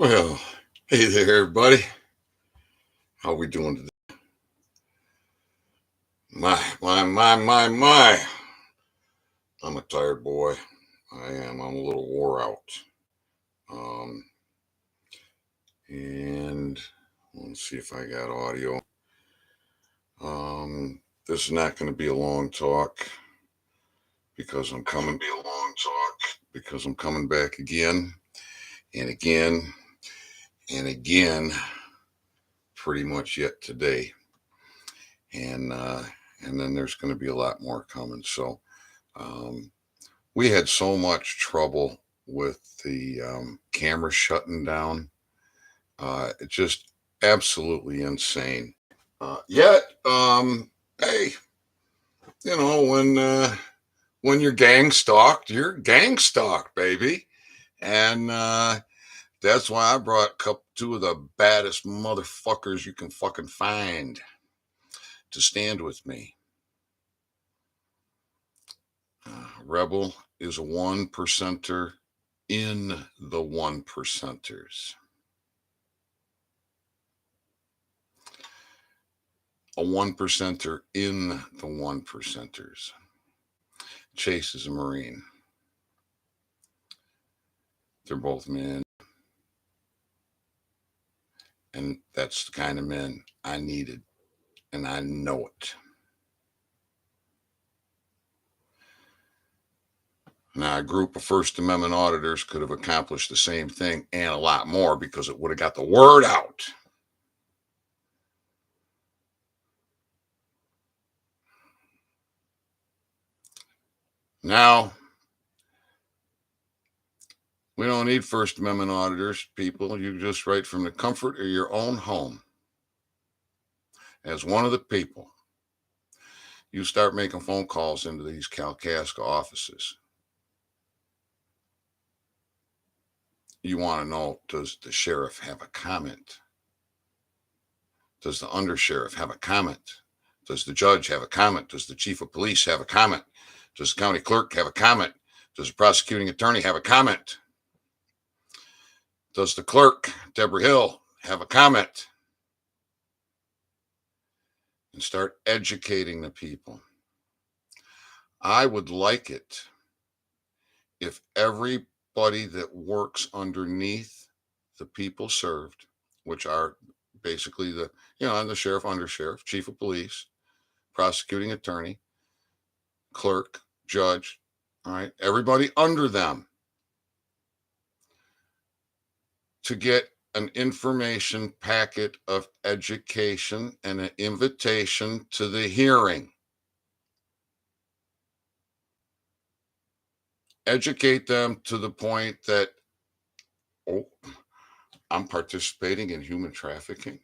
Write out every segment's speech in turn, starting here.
Well, hey there, everybody. How we doing today? My. I'm a tired boy. I am. I'm a little wore out. Um, and let's see if I got audio. This is not going to be a long talk because I'm coming back again and again and again, pretty much yet today, and and then there's going to be a lot more coming. So. Um, we had so much trouble with the camera shutting down. It's just absolutely insane. Yet, hey, you know when you're gang stalked, baby, and that's why I brought two of the baddest motherfuckers you can fucking find to stand with me. Rebel is a 1%er in the 1%ers. A 1%er in the 1%ers. Chase is a Marine. They're both men. And that's the kind of men I needed. And I know it. Now, a group of First Amendment auditors could have accomplished the same thing and a lot more because it would have got the word out. Now, we don't need First Amendment auditors, people. You just write from the comfort of your own home. As one of the people, you start making phone calls into these Kalkaska offices. You want to know, does the sheriff have a comment? Does the undersheriff have a comment? Does the judge have a comment? Does the chief of police have a comment? Does the county clerk have a comment? Does the prosecuting attorney have a comment? Does the clerk, Deborah Hill, have a comment? And start educating the people. I would like it if everybody that works underneath the people served, which are basically the sheriff, undersheriff, chief of police, prosecuting attorney, clerk, judge, all right, everybody under them, to get an information packet of education and an invitation to the hearing. Educate them to the point that, oh, I'm participating in human trafficking.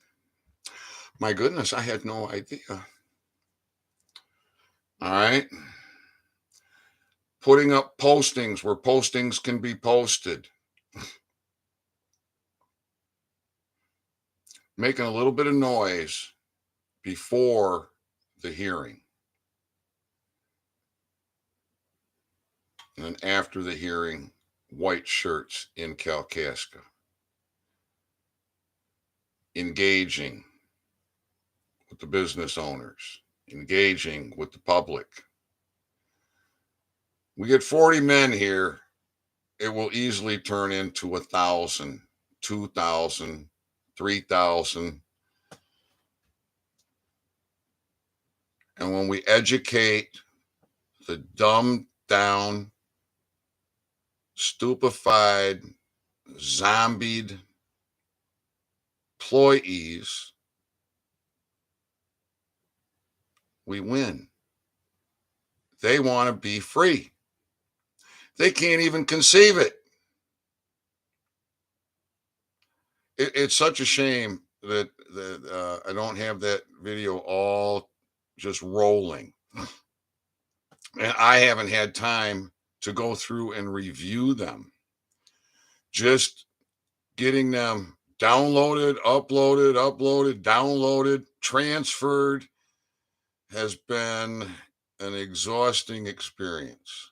My goodness, I had no idea. All right. Putting up postings where postings can be posted. Making a little bit of noise before the hearing. And then after the hearing, white shirts in Kalkaska. Engaging with the business owners. Engaging with the public. We get 40 men here, it will easily turn into 1,000, 2,000, 3,000. And when we educate the dumbed down, stupefied, zombied employees, we win. They want to be free. They can't even conceive it. It's such a shame that I don't have that video all just rolling. And I haven't had time to go through and review them. Just getting them downloaded, downloaded, transferred has been an exhausting experience.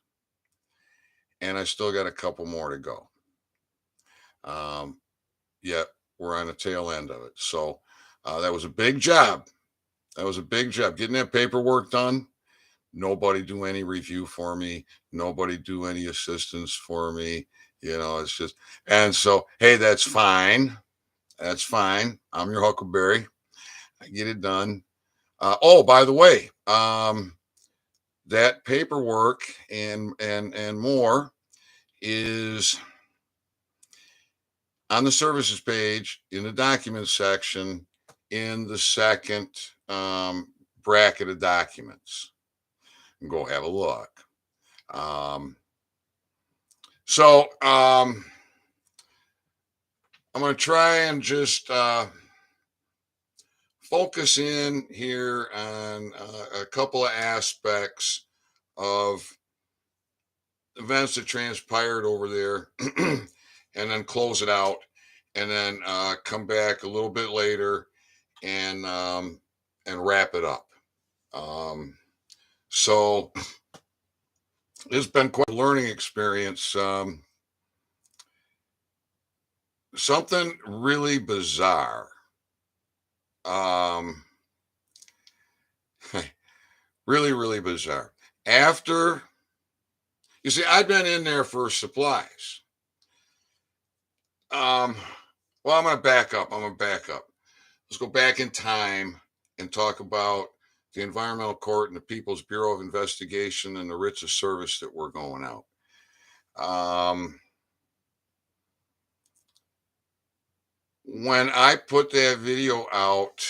And I still got a couple more to go. yet we're on the tail end of it. So that was a big job. That was a big job getting that paperwork done. Nobody do any review for me. Nobody do any assistance for me. You know, it's just, and so, hey, that's fine. That's fine. I'm your Huckleberry. I get it done. Oh, by the way, that paperwork and more is on the services page in the documents section in the second bracket of documents. And go have a look. I'm going to try and just focus in here on a couple of aspects of events that transpired over there and then close it out and then come back a little bit later and wrap it up. So it's been quite a learning experience. Something really bizarre. Really, really bizarre. After, you see, I've been in there for supplies. Well, I'm going to back up. Let's go back in time and talk about the Environmental Court and the People's Bureau of Investigation and the writs of service that were going out. When I put that video out,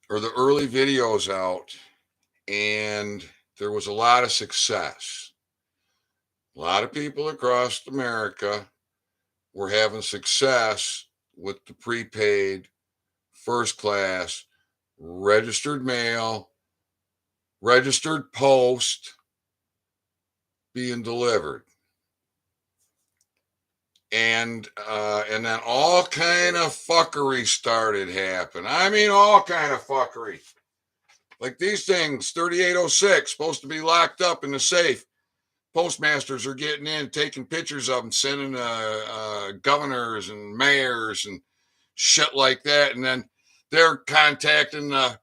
or the early videos out, and there was a lot of success. A lot of people across America were having success with the prepaid, first class, registered mail, registered post being delivered. And then all kind of fuckery started happening. I mean, all kind of fuckery. Like these things, 3806, supposed to be locked up in the safe. Postmasters are getting in, taking pictures of them, sending governors and mayors and shit like that. And then they're contacting the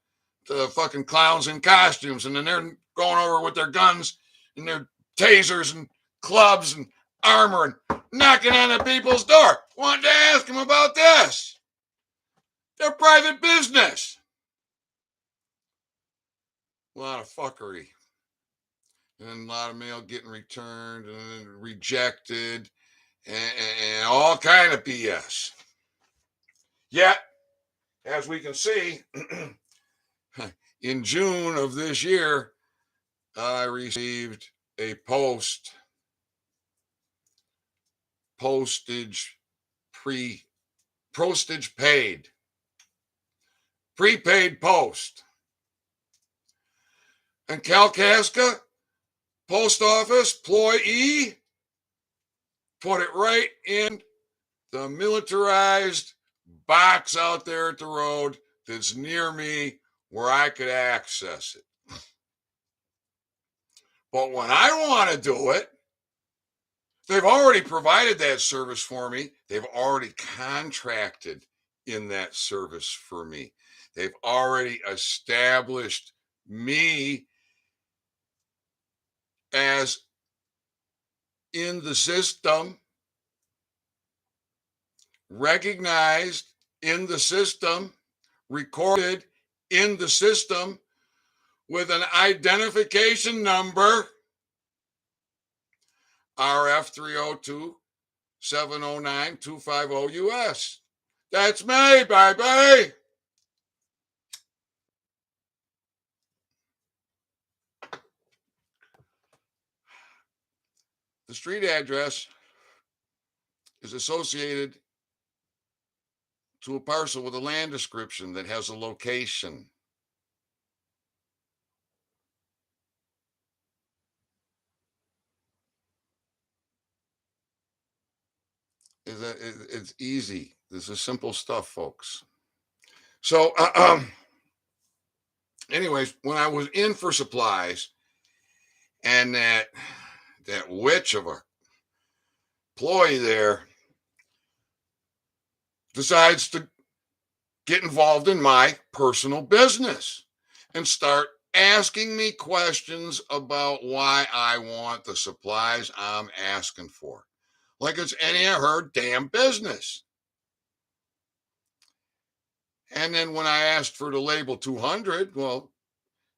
fucking clowns in costumes. And then they're going over with their guns and their tasers and clubs and armor and knocking on the people's door, wanting to ask them about this. Their private business. A lot of fuckery. And a lot of mail getting returned and rejected and all kind of BS. Yet, as we can see, in June of this year, I received a postage paid, prepaid post. And Kalkaska, post office, employee, put it right in the militarized box out there at the road that's near me where I could access it. But when I want to do it, they've already provided that service for me. They've already contracted in that service for me. They've already established me as in the system, recognized in the system, recorded in the system with an identification number, RF302709250US. That's me, baby. The street address is associated to a parcel with a land description that has a location. It's easy. This is simple stuff, folks. So, anyways, when I was in for supplies, and that witch of a employee there decides to get involved in my personal business and start asking me questions about why I want the supplies I'm asking for. Like it's any of her damn business. And then when I asked for the label 200, well,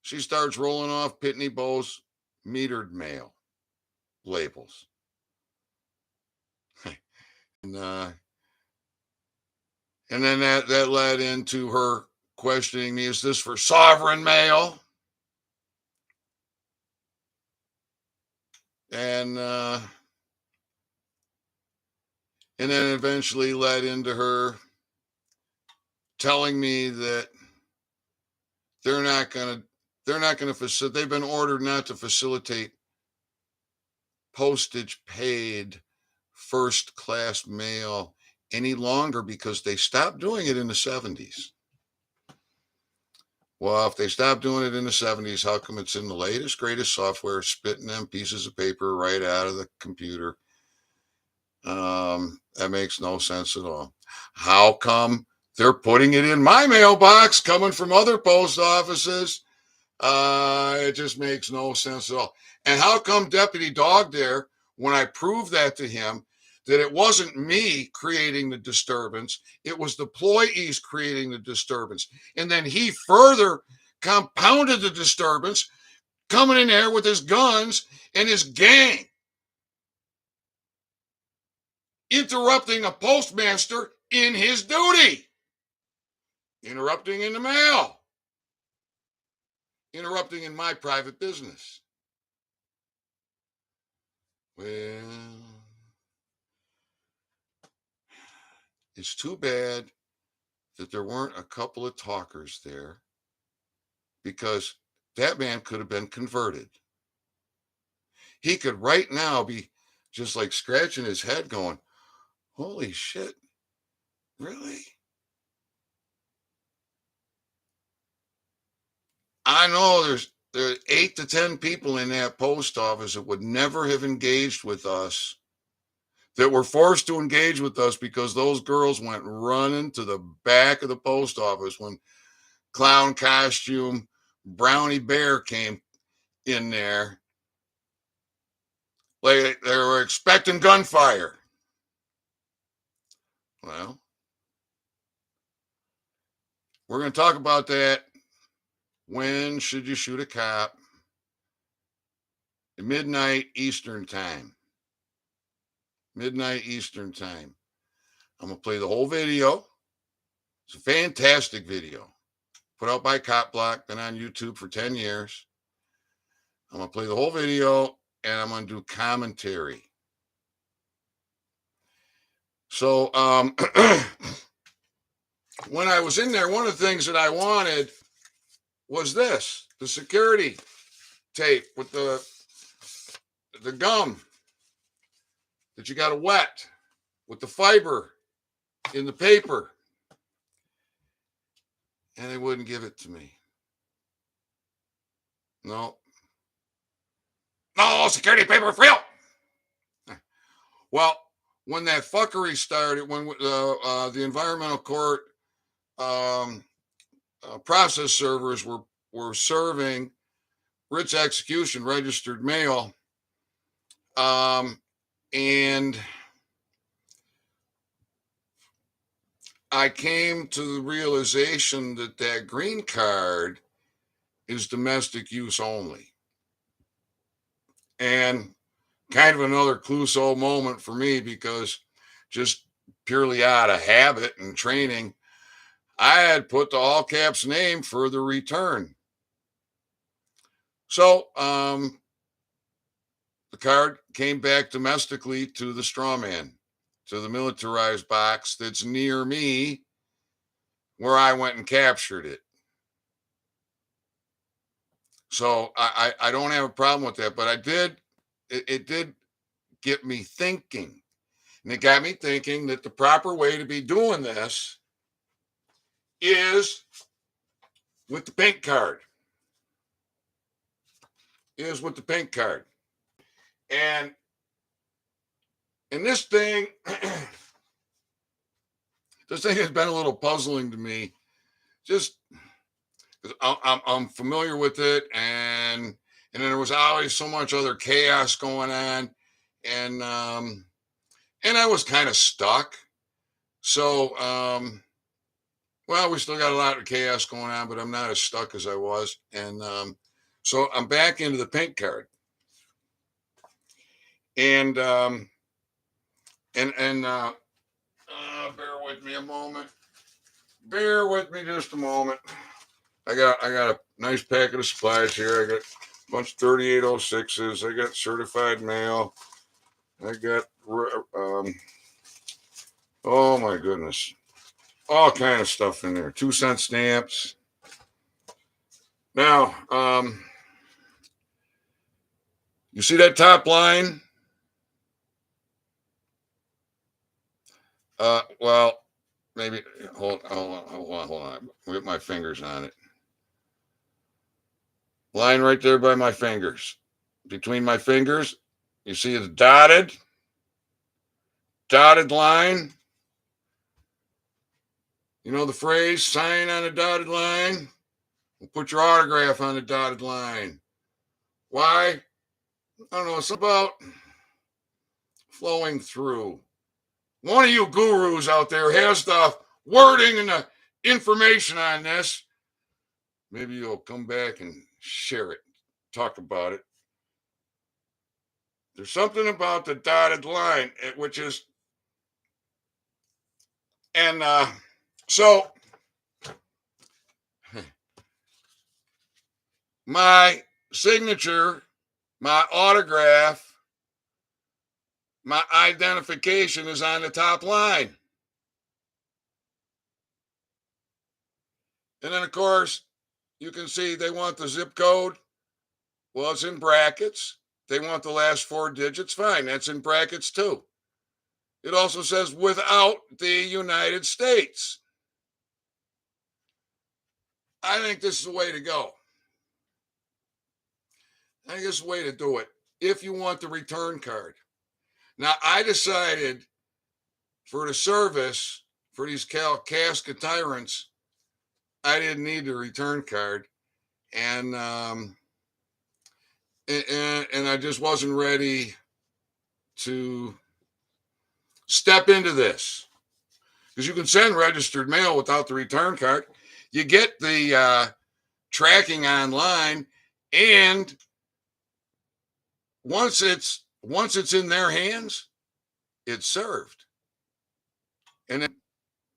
she starts rolling off Pitney Bowes metered mail labels. and, and then that led into her questioning me, is this for sovereign mail? And then eventually led into her telling me that they're not going to facilitate, they've been ordered not to facilitate postage paid first class mail any longer because they stopped doing it in the 70s. Well, if they stopped doing it in the 70s, how come it's in the latest, greatest software spitting them pieces of paper right out of the computer? That makes no sense at all. How come they're putting it in my mailbox coming from other post offices? It just makes no sense at all. And how come Deputy Dog there, when I proved that to him, that it wasn't me creating the disturbance, it was the employees creating the disturbance. And then he further compounded the disturbance, coming in there with his guns and his gang, interrupting a postmaster in his duty, interrupting in the mail, interrupting in my private business. Well, it's too bad that there weren't a couple of talkers there, because that man could have been converted. He could right now be just like scratching his head going, holy shit, really? I know there are 8 to 10 people in that post office that would never have engaged with us, that were forced to engage with us because those girls went running to the back of the post office when clown costume Brownie Bear came in there. Like they were expecting gunfire. Well, we're going to talk about that. When should you shoot a cop? At midnight Eastern time. Midnight Eastern time. I'm going to play the whole video. It's a fantastic video. Put out by Cop Block, been on YouTube for 10 years. I'm going to play the whole video and I'm going to do commentary. So, when I was in there, one of the things that I wanted was this, the security tape with the gum that you got to wet with the fiber in the paper. And they wouldn't give it to me. No. No security paper for real. Well, when that fuckery started, when the environmental court process servers were serving writs execution registered mail, and I came to the realization that that green card is domestic use only. And kind of another Clouseau moment for me, because just purely out of habit and training, I had put the all caps name for the return. So the card came back domestically to the straw man, to the militarized box that's near me, where I went and captured it. So I don't have a problem with that, but it did get me thinking. And it got me thinking that the proper way to be doing this is with the pink card. Is with the pink card. And this thing, this thing has been a little puzzling to me. Just I'm familiar with it, and then there was always so much other chaos going on, and I was kind of stuck. So well, we still got a lot of chaos going on, but I'm not as stuck as I was, and so I'm back into the pink card, and bear with me a moment. Bear with me just a moment. I got a nice packet of supplies here. I got a bunch of 3806s. I got certified mail. I got oh my goodness, all kind of stuff in there. 2-cent stamps. Now, you see that top line? Well, maybe hold on. Get my fingers on it. Line right there by my fingers. Between my fingers, you see the dotted line. You know the phrase, sign on a dotted line? Put your autograph on the dotted line. Why? I don't know. It's about flowing through. One of you gurus out there has the wording and the information on this. Maybe you'll come back and share it, talk about it. There's something about the dotted line, which is, and so my signature, my autograph, my identification is on the top line. And then, of course, you can see they want the zip code. Well, it's in brackets. They want the last 4 digits. Fine, that's in brackets too. It also says without the United States. I think this is the way to go. I think this is the way to do it if you want the return card. Now, I decided for the service, for these Kalkaska tyrants, I didn't need the return card. And I just wasn't ready to step into this. Because you can send registered mail without the return card. You get the tracking online, and once it's in their hands, it's served. And then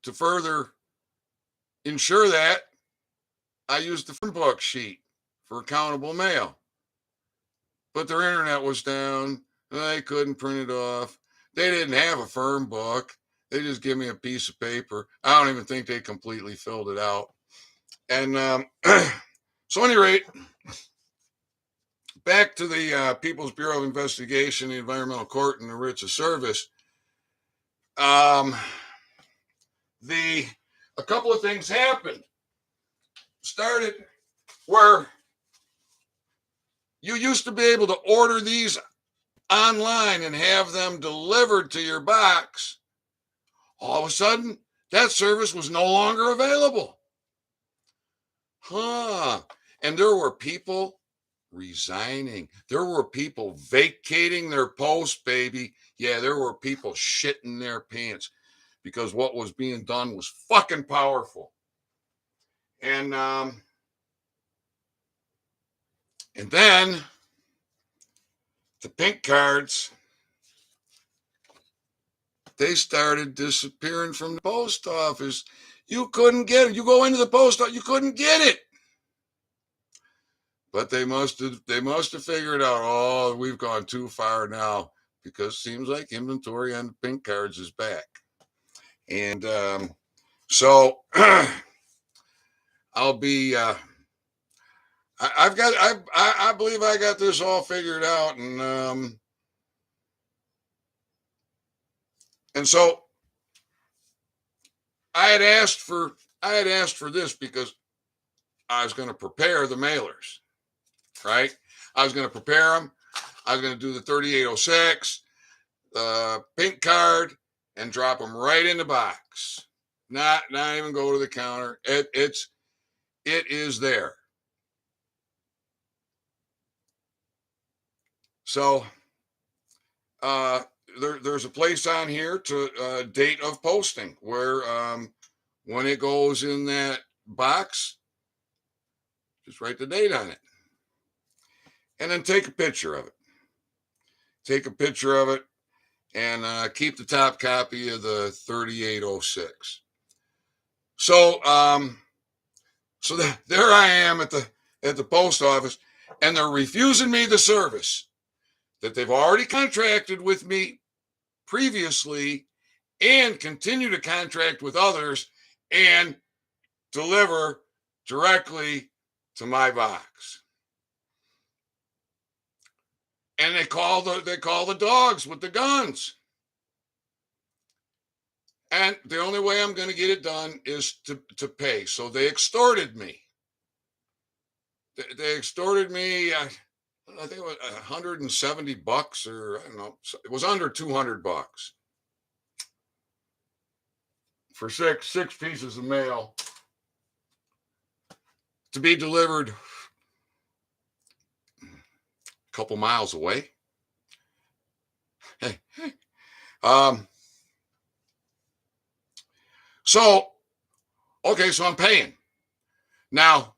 to further ensure that, I used the phone book sheet for accountable mail. But their internet was down. They couldn't print it off. They didn't have a firm book. They just give me a piece of paper. I don't even think they completely filled it out. And so, at any rate, back to the People's Bureau of Investigation, the Environmental Court, and the writs of service. A couple of things happened. Started where you used to be able to order these online and have them delivered to your box. All of a sudden, that service was no longer available. And there were people resigning. There were people vacating their post, baby. Yeah, there were people shitting their pants because what was being done was fucking powerful. And then the pink cards, they started disappearing from the post office. You couldn't get it. You go into the post office, you couldn't get it. But they must have figured out, oh, we've gone too far now, because it seems like inventory on the pink cards is back. And so I'll be I believe I got this all figured out, and so I had asked for this because I was going to prepare the mailers, right? I was going to prepare them. I was going to do the 3806, the pink card, and drop them right in the box. not even go to the counter. It is there. So there's a place on here to date of posting where when it goes in that box, just write the date on it. And then take a picture of it. Take a picture of it and keep the top copy of the 3806. So there I am at the post office, and they're refusing me the service that they've already contracted with me previously and continue to contract with others and deliver directly to my box. And they call the dogs with the guns. And the only way I'm going to get it done is to pay. So they extorted me. They extorted me. I think it was $170, or I don't know. It was under $200 for six pieces of mail to be delivered a couple miles away. So I'm paying. Now,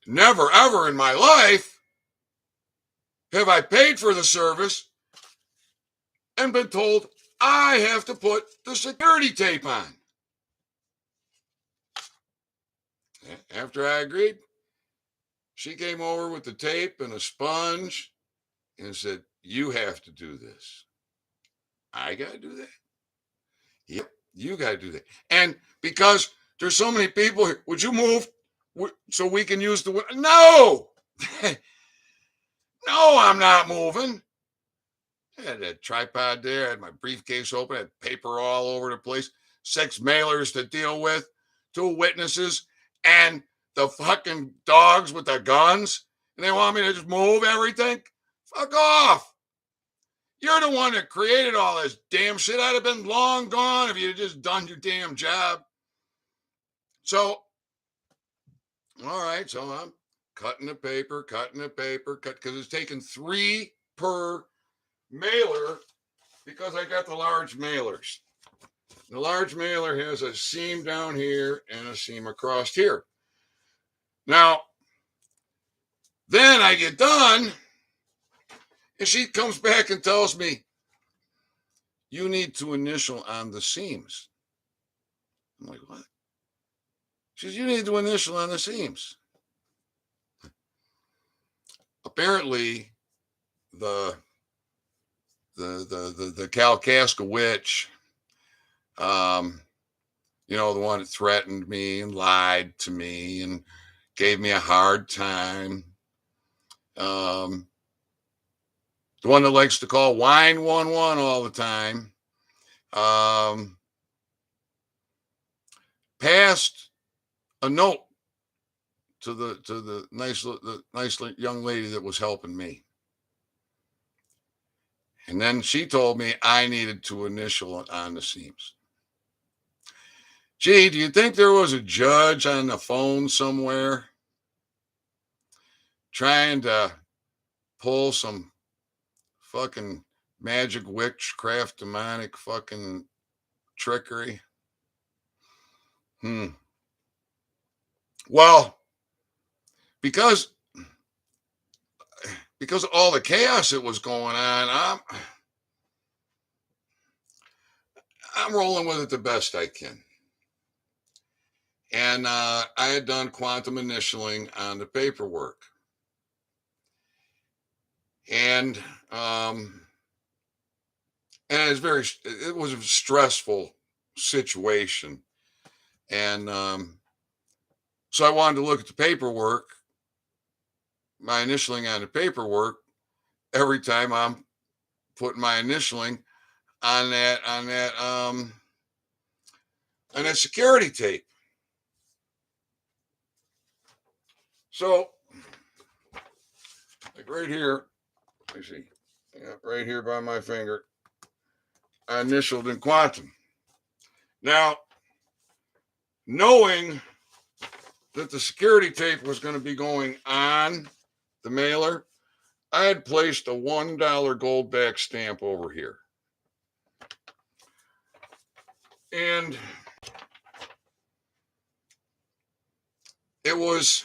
never ever in my life have I paid for the service and been told I have to put the security tape on. After I agreed, she came over with the tape and a sponge and said, "You have to do this." I got to do that? Yep, you got to do that. And because there's so many people here, would you move so we can use the window? No! No, I'm not moving. I had that tripod there, I had my briefcase open, I had paper all over the place, 6 mailers to deal with, 2 witnesses, and the fucking dogs with the guns. And they want me to just move everything? Fuck off. You're the one that created all this damn shit. I'd have been long gone if you'd just done your damn job. So, all right, so I'm cutting the paper, because it's taking 3 per mailer because I got the large mailers. The large mailer has a seam down here and a seam across here. Now, then I get done, and she comes back and tells me, "You need to initial on the seams." I'm like, "What?" She says, "You need to initial on the seams." Apparently, the Kalkaska witch, the one that threatened me and lied to me and gave me a hard time, the one that likes to call Wine 11 all the time, passed a note to the nice young lady that was helping me. And then she told me I needed to initial on the seams. Gee, do you think there was a judge on the phone somewhere trying to pull some fucking magic witchcraft demonic fucking trickery? Well, because of all the chaos that was going on, I'm rolling with it the best I can. And I had done quantum initialing on the paperwork. And it was a stressful situation. And so I wanted to look at the paperwork, my initialing on the paperwork, every time I'm putting my initialing on that security tape. So, like right here, let me see, right here by my finger, I initialed in quantum. Now, knowing that the security tape was going to be going on the mailer, I had placed a $1 gold back stamp over here. And it was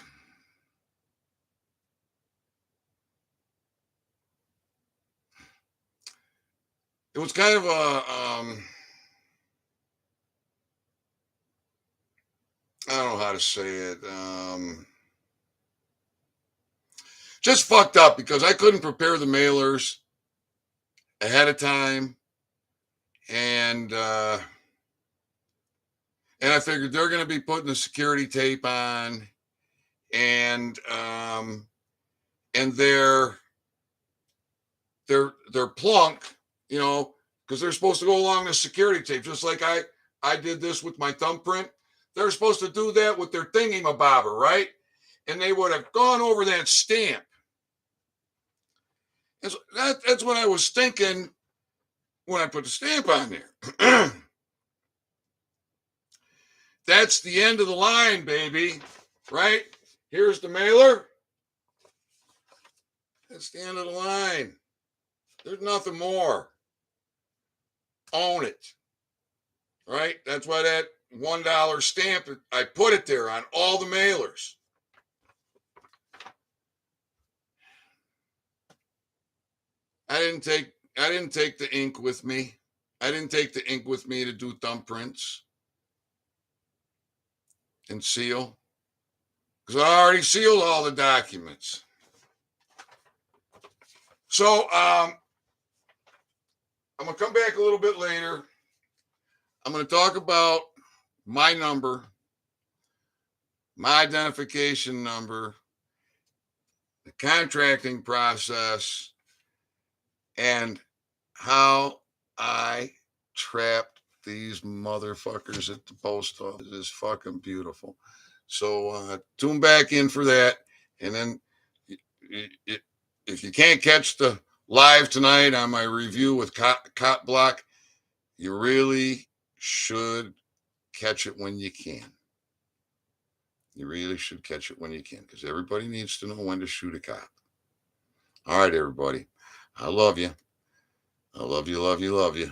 kind of a I don't know how to say it. Just fucked up because I couldn't prepare the mailers ahead of time, and I figured they're going to be putting the security tape on, and they're plunk, you know, because they're supposed to go along the security tape, just like I did this with my thumbprint. They're supposed to do that with their thingy-mabobber, right? And they would have gone over that stamp. And so that's what I was thinking when I put the stamp on there. That's the end of the line, baby, right? Here's the mailer. That's the end of the line. There's nothing more. Own it, right? That's why that $1 stamp, I put it there on all the mailers. I didn't take the ink with me. I didn't take the ink with me to do thumbprints and seal, because I already sealed all the documents. So I'm going to come back a little bit later. I'm going to talk about my number, my identification number, the contracting process, and how I trapped these motherfuckers at the post office. It is fucking beautiful. So tune back in for that. And then if you can't catch the live tonight on my review with Cop Block, you really should catch it when you can. You really should catch it when you can, because everybody needs to know when to shoot a cop. All right, everybody. I love you. I love you, love you, love you.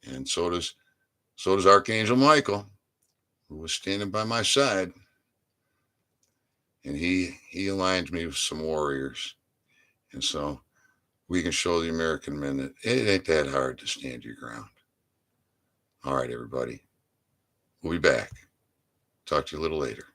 And so does Archangel Michael, who was standing by my side. And he aligned me with some warriors. And so we can show the American men that it ain't that hard to stand your ground. All right, everybody. We'll be back. Talk to you a little later.